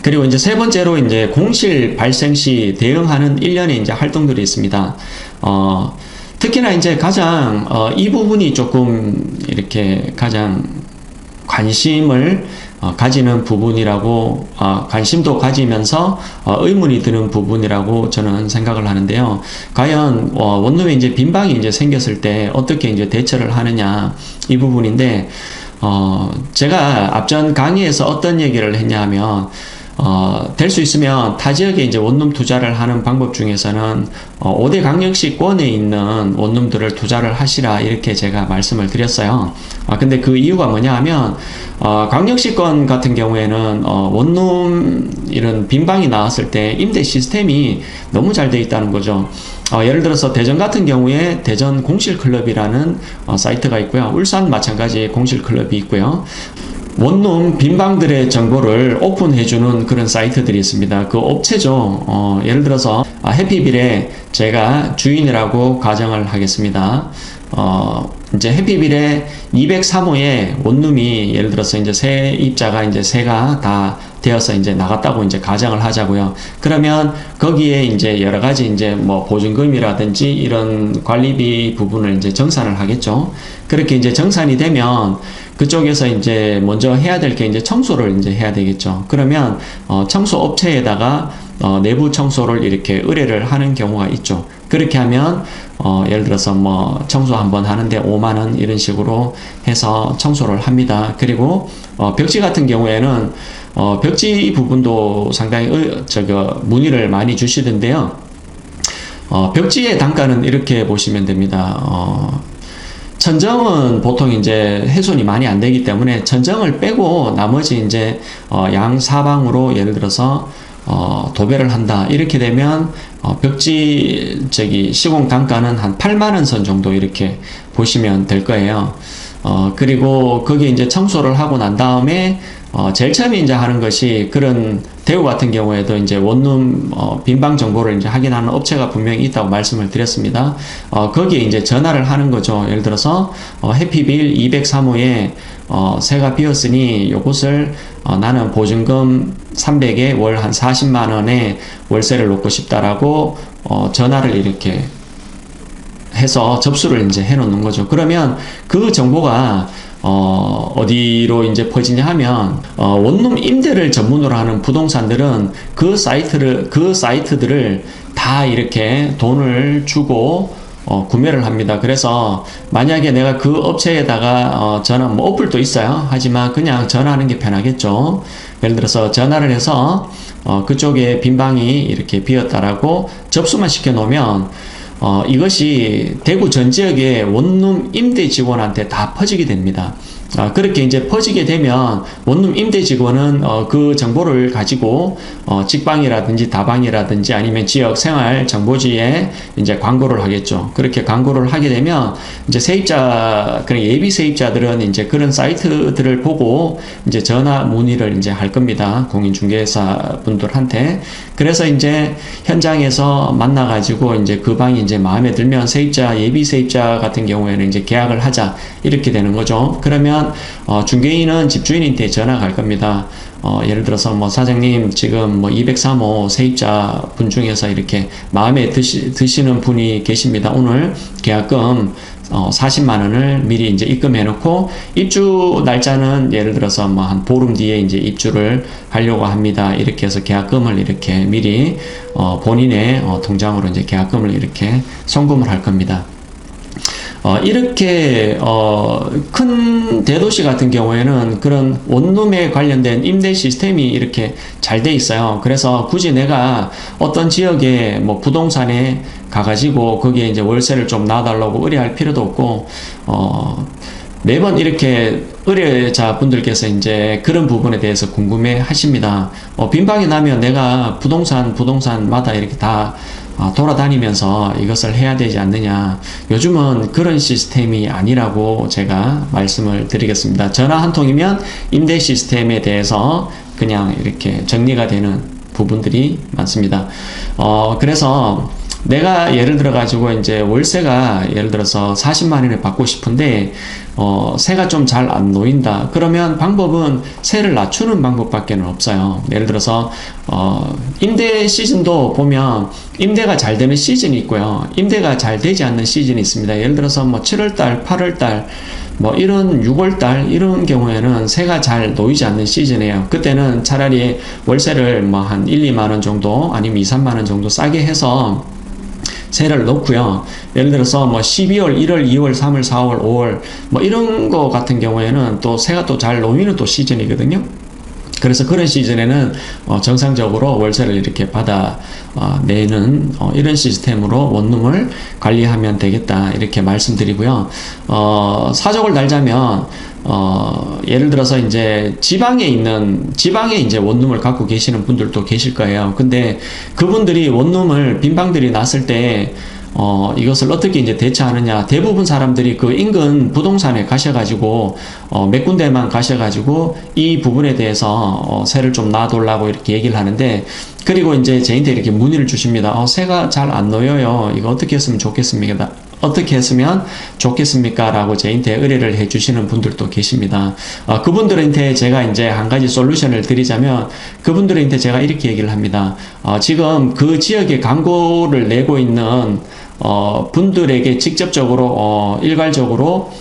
그리고 이제 세 번째로 이제 공실 발생 시 대응하는 일련의 이제 활동들이 있습니다. 특히나 이제 가장 이 부분이 조금 이렇게 가장 관심을 가지는 부분이라고, 관심도 가지면서 의문이 드는 부분이라고 저는 생각을 하는데요. 과연 원룸에 이제 빈방이 이제 생겼을 때 어떻게 이제 대처를 하느냐, 이 부분인데, 제가 앞전 강의에서 어떤 얘기를 했냐 하면, 될 수 있으면 타 지역에 이제 원룸 투자를 하는 방법 중에서는 5대 강력시권에 있는 원룸들을 투자를 하시라, 이렇게 제가 말씀을 드렸어요. 근데 그 이유가 뭐냐 하면, 강력시권 같은 경우에는 원룸 이런 빈방이 나왔을 때 임대 시스템이 너무 잘 돼 있다는 거죠. 예를 들어서 대전 같은 경우에 대전 공실클럽이라는 사이트가 있고요. 울산 마찬가지 공실클럽이 있고요. 원룸 빈방들의 정보를 오픈해주는 그런 사이트들이 있습니다. 그 업체죠. 예를 들어서 해피빌에 제가 주인이라고 가정을 하겠습니다. 이제 해피빌에 203호에 원룸이 예를 들어서 이제 세입자가 이제 세가 다 되어서 이제 나갔다고 이제 가정을 하자고요. 그러면 거기에 이제 여러 가지 이제 뭐 보증금이라든지 이런 관리비 부분을 이제 정산을 하겠죠. 그렇게 이제 정산이 되면 그쪽에서 이제 먼저 해야 될 게 이제 청소를 이제 해야 되겠죠. 그러면 청소 업체에다가 내부 청소를 이렇게 의뢰를 하는 경우가 있죠. 그렇게 하면 예를 들어서 뭐 청소 한번 하는데 5만 원 이런 식으로 해서 청소를 합니다. 그리고 벽지 같은 경우에는 벽지 부분도 상당히 문의를 많이 주시던데요. 벽지의 단가는 이렇게 보시면 됩니다. 천정은 보통 이제 훼손이 많이 안 되기 때문에 천정을 빼고 나머지 이제 양 사방으로 예를 들어서 도배를 한다, 이렇게 되면 벽지 시공 단가는 한 8만 원 선 정도 이렇게 보시면 될 거예요. 그리고 거기에 이제 청소를 하고 난 다음에 제일 처음에 이제 하는 것이, 그런 대구 같은 경우에도 이제 원룸 빈방 정보를 이제 확인하는 업체가 분명히 있다고 말씀을 드렸습니다. 거기에 이제 전화를 하는 거죠. 예를 들어서 해피빌 203호에 새가 비었으니 요것을 나는 보증금 300에 월 한 40만 원에 월세를 놓고 싶다라고 전화를 이렇게 해서 접수를 이제 해 놓는 거죠. 그러면 그 정보가 어디로 이제 퍼지냐 하면, 원룸 임대를 전문으로 하는 부동산들은 그 사이트들을 다 이렇게 돈을 주고 구매를 합니다. 그래서 만약에 내가 그 업체에다가 전화, 뭐 어플도 있어요. 하지만 그냥 전화하는 게 편하겠죠. 예를 들어서 전화를 해서 그쪽에 빈방이 이렇게 비었다라고 접수만 시켜 놓으면 이것이 대구 전 지역의 원룸 임대 직원한테 다 퍼지게 됩니다. 그렇게 이제 퍼지게 되면 원룸 임대 직원은 그 정보를 가지고 직방이라든지 다방이라든지 아니면 지역 생활 정보지에 이제 광고를 하겠죠. 그렇게 광고를 하게 되면 이제 세입자, 그런 예비 세입자들은 이제 그런 사이트들을 보고 이제 전화 문의를 이제 할 겁니다. 공인중개사 분들한테. 그래서 이제 현장에서 만나가지고 이제 그 방이 이제 마음에 들면 세입자, 예비 세입자 같은 경우에는 이제 계약을 하자, 이렇게 되는 거죠. 그러면 중개인은 집주인한테 전화 갈 겁니다. 예를 들어서 뭐 사장님, 지금 뭐 203호 세입자 분 중에서 이렇게 마음에 드시는 분이 계십니다. 오늘 계약금 40만 원을 미리 이제 입금해 놓고 입주 날짜는 예를 들어서 뭐 한 보름 뒤에 이제 입주를 하려고 합니다. 이렇게 해서 계약금을 이렇게 미리 본인의 통장으로 이제 계약금을 이렇게 송금을 할 겁니다. 이렇게 큰 대도시 같은 경우에는 그런 원룸에 관련된 임대 시스템이 이렇게 잘 돼 있어요. 그래서 굳이 내가 어떤 지역에 뭐 부동산에 가가지고 거기에 이제 월세를 좀 놔달라고 의뢰할 필요도 없고, 매번 이렇게 의뢰자 분들께서 이제 그런 부분에 대해서 궁금해 하십니다. 빈방이 나면 내가 부동산마다 이렇게 다 돌아다니면서 이것을 해야 되지 않느냐. 요즘은 그런 시스템이 아니라고 제가 말씀을 드리겠습니다. 전화 한 통이면 임대 시스템에 대해서 그냥 이렇게 정리가 되는 부분들이 많습니다. 그래서 내가 예를 들어 가지고 이제 월세가 예를 들어서 40만 원을 받고 싶은데 세가 좀 잘 안 놓인다. 그러면 방법은 세를 낮추는 방법밖에는 없어요. 예를 들어서 임대 시즌도 보면 임대가 잘 되는 시즌이 있고요. 임대가 잘 되지 않는 시즌이 있습니다. 예를 들어서 뭐 7월달, 8월달, 뭐 이런 6월달 이런 경우에는 세가 잘 놓이지 않는 시즌이에요. 그때는 차라리 월세를 뭐 한 1, 2만 원 정도 아니면 2, 3만 원 정도 싸게 해서 세를 놓고요. 예를 들어서 뭐 12월, 1월, 2월, 3월, 4월, 5월 뭐 이런 거 같은 경우에는 또 세가 또 잘 놓이는 또 시즌이거든요. 그래서 그런 시즌에는 정상적으로 월세를 이렇게 받아 내는 이런 시스템으로 원룸을 관리하면 되겠다 이렇게 말씀드리고요. 사족을 달자면 예를 들어서 이제 지방에 이제 원룸을 갖고 계시는 분들도 계실 거예요. 근데 그분들이 원룸을 빈방들이 났을 때 이것을 어떻게 이제 대처하느냐. 대부분 사람들이 그 인근 부동산에 가셔가지고, 몇 군데만 가셔가지고, 이 부분에 대해서, 세를 좀 놔두려고 이렇게 얘기를 하는데, 그리고 이제 저한테 이렇게 문의를 주십니다. 세가 잘 안 놓여요. 이거 어떻게 했으면 좋겠습니까? 어떻게 했으면 좋겠습니까? 라고 저한테 의뢰를 해주시는 분들도 계십니다. 그분들한테 제가 이제 한 가지 솔루션을 드리자면, 그분들한테 제가 이렇게 얘기를 합니다. 지금 그 지역에 광고를 내고 있는 분들에게 직접적으로 일괄적으로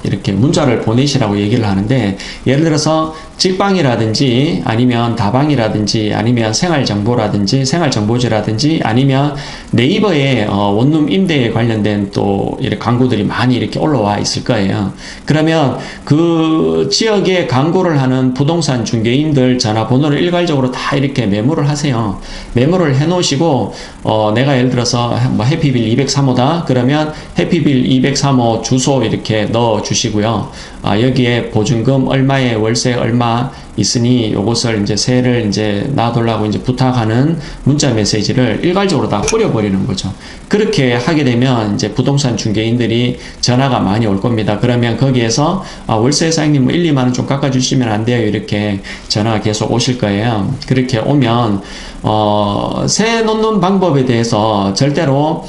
이렇게 문자를 보내시라고 얘기를 하는데, 예를 들어서 직방이라든지 아니면 다방이라든지 아니면 생활정보라든지 생활정보지라든지 아니면 네이버에 원룸 임대에 관련된 또 이렇게 광고들이 많이 이렇게 올라와 있을 거예요. 그러면 그 지역에 광고를 하는 부동산 중개인들 전화번호를 일괄적으로 다 이렇게 메모를 하세요. 메모를 해 놓으시고 내가 예를 들어서 뭐 해피빌 203호다 그러면 해피빌 203호 주소 이렇게 넣어 주시고요. 여기에 보증금 얼마에 월세 얼마 있으니 요것을 이제 세를 이제 놔두려고 이제 부탁하는 문자 메시지를 일괄적으로 다 뿌려버리는 거죠. 그렇게 하게 되면 이제 부동산 중개인들이 전화가 많이 올 겁니다. 그러면 거기에서 월세 사장님 뭐 1, 2만 원 좀 깎아주시면 안 돼요. 이렇게 전화가 계속 오실 거예요. 그렇게 오면 세 놓는 방법에 대해서 절대로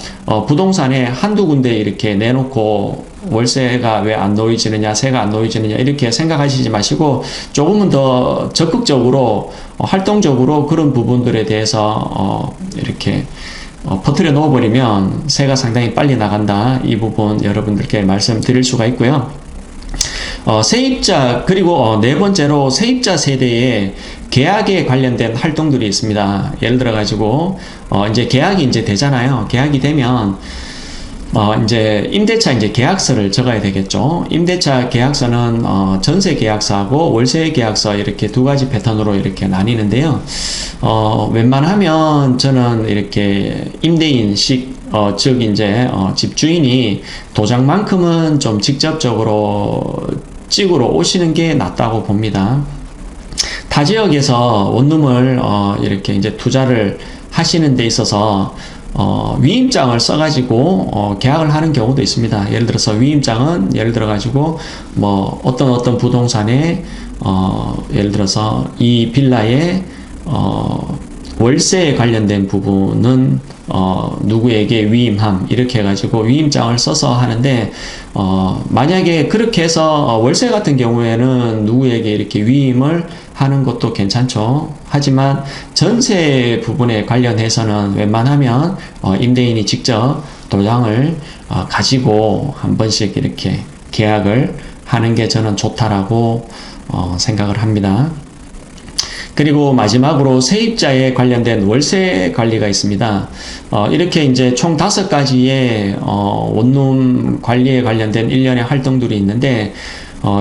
부동산에 한두 군데 이렇게 내놓고 월세가 왜 안 놓이지느냐, 세가 안 놓이지느냐 이렇게 생각하시지 마시고 조금은 더 적극적으로 활동적으로 그런 부분들에 대해서 이렇게 퍼뜨려 놓아버리면 세가 상당히 빨리 나간다. 이 부분 여러분들께 말씀드릴 수가 있고요. 세입자 그리고 네 번째로 세입자 세대의 계약에 관련된 활동들이 있습니다. 예를 들어 가지고 이제 계약이 이제 되잖아요. 계약이 되면 이제 임대차 이제 계약서를 적어야 되겠죠. 임대차 계약서는 전세 계약서하고 월세 계약서 이렇게 두 가지 패턴으로 이렇게 나뉘는데요. 웬만하면 저는 이렇게 임대인식 즉 이제 집주인이 도장만큼은 좀 직접적으로 찍으러 오시는 게 낫다고 봅니다. 타 지역에서 원룸을 이렇게 이제 투자를 하시는 데 있어서 위임장을 써가지고 계약을 하는 경우도 있습니다. 예를 들어서 위임장은 예를 들어 가지고 뭐 어떤 부동산에 예를 들어서 이 빌라의 월세에 관련된 부분은 누구에게 위임함 이렇게 해가지고 위임장을 써서 하는데 만약에 그렇게 해서 월세 같은 경우에는 누구에게 이렇게 위임을 하는 것도 괜찮죠. 하지만 전세 부분에 관련해서는 웬만하면 임대인이 직접 도장을 가지고 한 번씩 이렇게 계약을 하는 게 저는 좋다라고 생각을 합니다. 그리고 마지막으로 세입자에 관련된 월세 관리가 있습니다. 이렇게 이제 총 5가지의 원룸 관리에 관련된 일련의 활동들이 있는데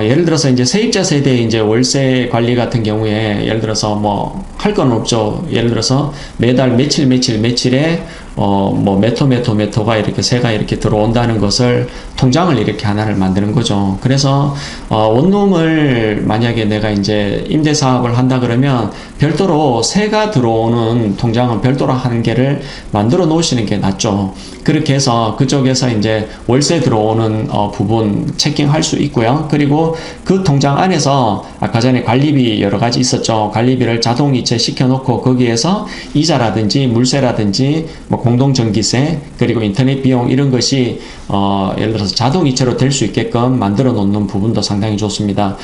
예를 들어서 이제 세입자 세대의 이제 월세 관리 같은 경우에 예를 들어서 뭐 할 건 없죠. 예를 들어서 매달 며칠에 뭐 메토가 이렇게 새가 이렇게 들어온다는 것을 통장을 이렇게 하나를 만드는 거죠. 그래서 원룸을 만약에 내가 이제 임대 사업을 한다 그러면 별도로 새가 들어오는 통장은 별도로 한 개를 만들어 놓으시는 게 낫죠. 그렇게 해서 그쪽에서 이제 월세 들어오는 부분 체킹할 수 있고요. 그리고 그 통장 안에서 아까 전에 관리비 여러 가지 있었죠. 관리비를 자동 이체 시켜 놓고 거기에서 이자라든지 물세라든지 뭐 공동전기세 그리고 인터넷 비용 이런 것이 예를 들어서 자동 이체로 될 수 있게끔 만들어 놓는 부분도 상당히 좋습니다.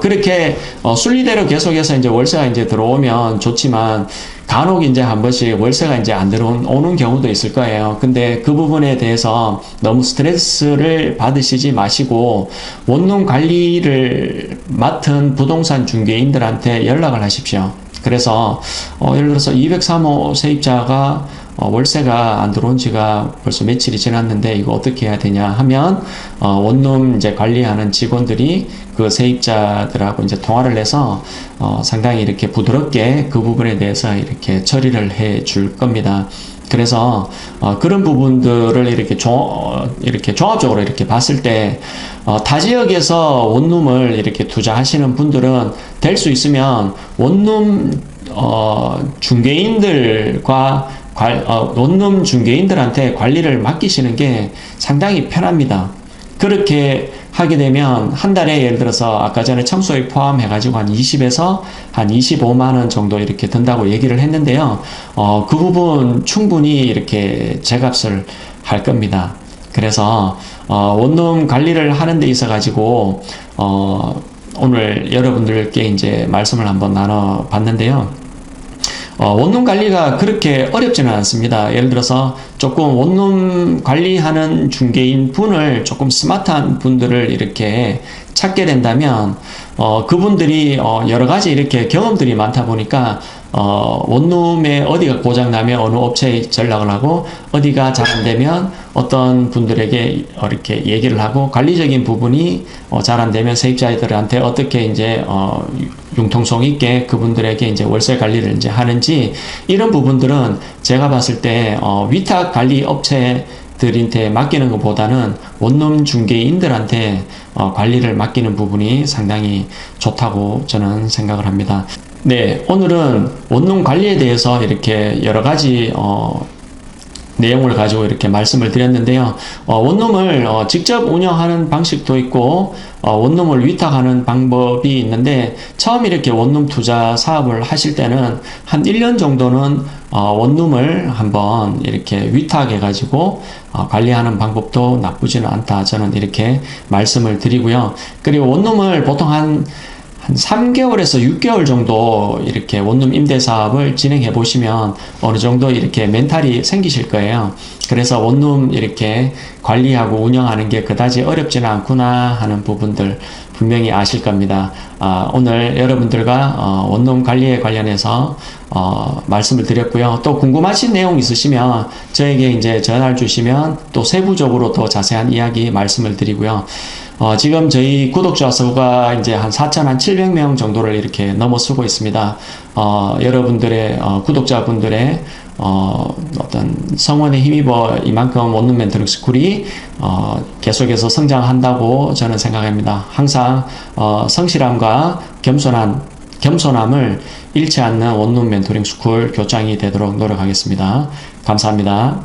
그렇게 순리대로 계속해서 이제 월세가 이제 들어오면 좋지만 간혹 이제 한 번씩 월세가 이제 안 들어오는 경우도 있을 거예요. 근데 그 부분에 대해서 너무 스트레스를 받으시지 마시고 원룸 관리를 맡은 부동산 중개인들한테 연락을 하십시오. 그래서 예를 들어서 203호 세입자가 월세가 안 들어온 지가 벌써 며칠이 지났는데 이거 어떻게 해야 되냐 하면 원룸 이제 관리하는 직원들이 그 세입자들하고 이제 통화를 해서 상당히 이렇게 부드럽게 그 부분에 대해서 이렇게 처리를 해 줄 겁니다. 그래서 그런 부분들을 이렇게 종합적으로 이렇게 봤을 때 타 지역에서 원룸을 이렇게 투자하시는 분들은 될 수 있으면 원룸 중개인들과 원룸 중개인들한테 관리를 맡기시는 게 상당히 편합니다. 그렇게 하게 되면 한 달에 예를 들어서 아까 전에 청소비 포함해가지고 한 20에서 한 25만원 정도 이렇게 든다고 얘기를 했는데요. 그 부분 충분히 이렇게 제값을 할 겁니다. 그래서 원룸 관리를 하는 데 있어 가지고 오늘 여러분들께 이제 말씀을 한번 나눠 봤는데요. 원룸 관리가 그렇게 어렵지는 않습니다. 예를 들어서 조금 원룸 관리하는 중개인 분을 조금 스마트한 분들을 이렇게 찾게 된다면 그분들이 여러 가지 이렇게 경험들이 많다 보니까 원룸에 어디가 고장나면 어느 업체에 전락을 하고 어디가 잘 안되면 어떤 분들에게 이렇게 얘기를 하고 관리적인 부분이 잘 안되면 세입자들한테 어떻게 이제 융통성 있게 그분들에게 이제 월세 관리를 이제 하는지 이런 부분들은 제가 봤을 때 위탁 관리 업체들한테 맡기는 것보다는 원룸 중개인들한테 관리를 맡기는 부분이 상당히 좋다고 저는 생각을 합니다. 네, 오늘은 원룸 관리에 대해서 이렇게 여러 가지 내용을 가지고 이렇게 말씀을 드렸는데요. 원룸을 직접 운영하는 방식도 있고 원룸을 위탁하는 방법이 있는데 처음 이렇게 원룸 투자 사업을 하실 때는 한 1년 정도는 원룸을 한번 이렇게 위탁해 가지고 관리하는 방법도 나쁘지는 않다. 저는 이렇게 말씀을 드리고요. 그리고 원룸을 보통 한 3개월에서 6개월 정도 이렇게 원룸 임대 사업을 진행해 보시면 어느 정도 이렇게 멘탈이 생기실 거예요. 그래서 원룸 이렇게 관리하고 운영하는 게 그다지 어렵지는 않구나 하는 부분들 분명히 아실 겁니다. 오늘 여러분들과 원룸 관리에 관련해서 말씀을 드렸고요. 또 궁금하신 내용 있으시면 저에게 이제 전화를 주시면 또 세부적으로 더 자세한 이야기 말씀을 드리고요. 지금 저희 구독자 수가 이제 한 4,700명 정도를 이렇게 넘어서고 있습니다. 여러분들의 구독자분들의 어떤 성원에 힘입어 이만큼 원룸 멘토링 스쿨이 계속해서 성장한다고 저는 생각합니다. 항상 성실함과 겸손함을 잃지 않는 원룸 멘토링 스쿨 교장이 되도록 노력하겠습니다. 감사합니다.